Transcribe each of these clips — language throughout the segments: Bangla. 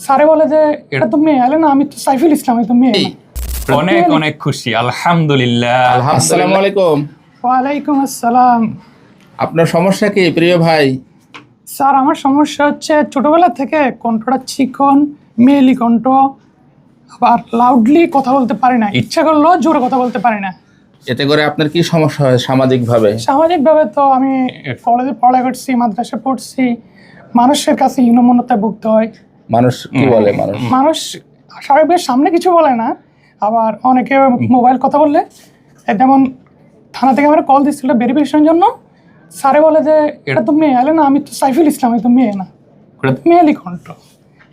স্যারে বলে যে এটা তো মেয়ে। আলে না, আমি তো সাইফুল ইসলাম, আমি তো মেয়ে না। অনেক অনেক খুশি, আলহামদুলিল্লাহ। আসসালামু আলাইকুম। ওয়ালাইকুম আসসালাম। আপনার সমস্যা কি প্রিয় ভাই? স্যার, আমার সমস্যা হচ্ছে ছোটবেলা থেকে কণ্ঠটা চিকন, মেয়েলি কণ্ঠ, আবার লাউডলি কথা বলতে পারি না, ইচ্ছা করলেও জোরে কথা বলতে পারি না। এতে করে আপনার কি সমস্যা হয় সামাজিকভাবে? সামাজিকভাবে তো আমি কলেজে পড়া করছি, মাদ্রাসা পড়ছি, মানুষের কাছে হীনমন্যতায় ভুগতে হয়। মানুষ কি বলে? মানুষ স্বাভাবিক সামনে কিছু বলে না, আবার অনেকে মোবাইল কথা বললে, যেমন থানা থেকে আমার কল দিচ্ছিল ভেরিফিকেশনের জন্য, স্যারে বলে যে এটা তো মেয়ে। আলে না, আমি তো সাইফুল ইসলাম, আমি তো মেয়ে না, ওটা তো মেয়েলি কণ্ঠ।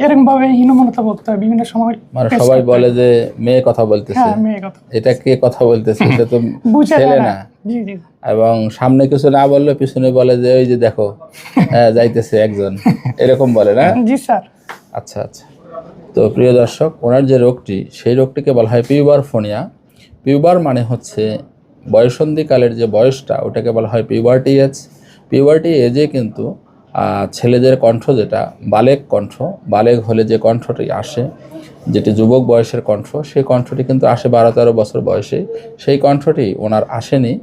এরকম ভাবে হীনমন্যতা ভুগতে হয় বিভিন্ন সময়। মানে সবাই বলে যে মেয়ে কথা বলতেছে। হ্যাঁ, মেয়ে কথা। এটা কে কথা বলতেছে? এটা তো বুঝে ছেলে যায় না। জি জি। এবং সামনে কিছু না বললে পিছনে বলে যে ওই যে দেখো, হ্যাঁ যাইতেছে একজন, এরকম বলে না? জি স্যার। আচ্ছা আচ্ছা। তো প্রিয় দর্শক, ওনার যে রোগটি, সেই রোগটিকে বলা হয় পিউবারফোনিয়া। পিউবার মানে হচ্ছে বয়সন্ধিকালের যে বয়সটা, ওটাকে বলা হয় পিউবার্টি এজ। পিউবার্টি এজে কিন্তু ছেলেদের কণ্ঠ, যেটা বালেগ কণ্ঠ, বালেগ হলে যে কণ্ঠটি আসে, যেটি যুবক বয়সের কণ্ঠ, সেই কণ্ঠটি কিন্তু আসে 12-13 বছর বয়সে। সেই কণ্ঠটি ওনার আসেনি।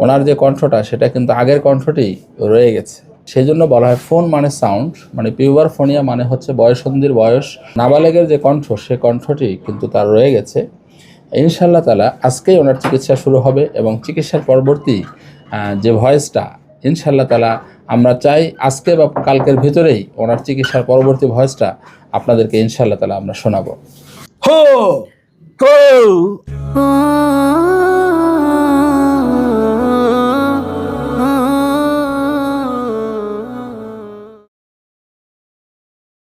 ওনার যে কণ্ঠটা, সেটা কিন্তু আগের কণ্ঠটি রয়ে গেছে। সেই জন্য বলা হয় ফোন মানে সাউন্ড, মানে পিউবারফোনিয়া মানে হচ্ছে বয়সন্ধির বয়স। নাবালেগের যে কণ্ঠ, সে কণ্ঠটি কিন্তু তার রয়ে গেছে। ইনশাআল্লাহ তাআলা আজকেই ওনার চিকিৎসা শুরু হবে, এবং চিকিৎসার পরবর্তী যে ভয়েসটা, ইনশাআল্লাহ তাআলা আমরা চাই আজকে বা কালকের ভিতরেই ওনার চিকিৎসার পরবর্তী ভয়েসটা আপনাদেরকে ইনশাআল্লাহ তাআলা আমরা শোনাবো। হো হো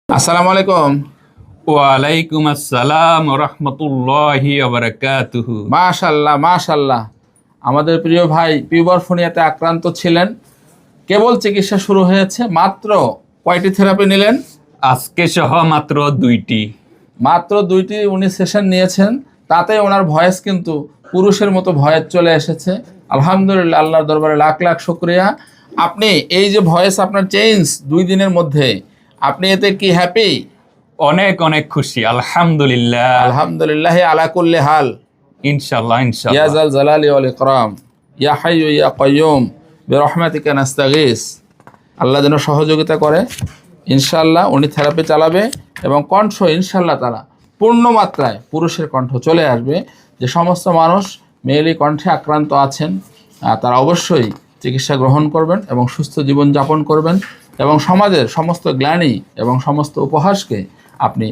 আসসালামু আলাইকুম। ওয়ালাইকুম আসসালাম ওয়া রাহমাতুল্লাহি ওয়া বারাকাতুহু। মাশাআল্লাহ মাশাআল্লাহ। আমাদের প্রিয় ভাই পিউবারফোনিয়াতে আক্রান্ত ছিলেন, কেবল চিকিৎসা শুরু হয়েছে। মাত্র কয়টি থেরাপি নিলেন? আজকে সহ মাত্র 2টি। মাত্র 2টি উনি সেশন নিয়েছেন, তাতে ওনার ভয়েস কিন্তু পুরুষের মতো ভয়েস চলে এসেছে। আলহামদুলিল্লাহ, আল্লাহর দরবারে লাখ লাখ শুকরিয়া। আপনি এই যে ভয়েস আপনার চেঞ্জ 2 দিনের মধ্যে, আপনি এতে কি হ্যাপি? অনেক অনেক খুশি, আলহামদুলিল্লাহ। আলহামদুলিল্লাহ আলা কুল্লি হাল। ইনশাআল্লাহ ইয়া ইনশাআল্লাহ। জাল জালালি ওয়াল ইকরাম, ইয়া হাইয়্যু ইয়া কাইয়্যুম বিরহমাতিকা নাস্তাগীস। আল্লাহ যেন সহযোগিতা করে। ইনশাআল্লাহ উনি থেরাপি চালাবে, এবং কণ্ঠ ইনশাআল্লাহ তাআলা পূর্ণ মাত্রায় পুরুষের কণ্ঠ চলে আসবে। যে সমস্ত মানুষ মেয়েলি কণ্ঠে আক্রান্ত আছেন, তারা অবশ্যই চিকিৎসা গ্রহণ করবেন এবং সুস্থ জীবনযাপন করবেন, এবং সমাজের সমস্ত গ্লানি এবং সমস্ত উপহাসকে আপনি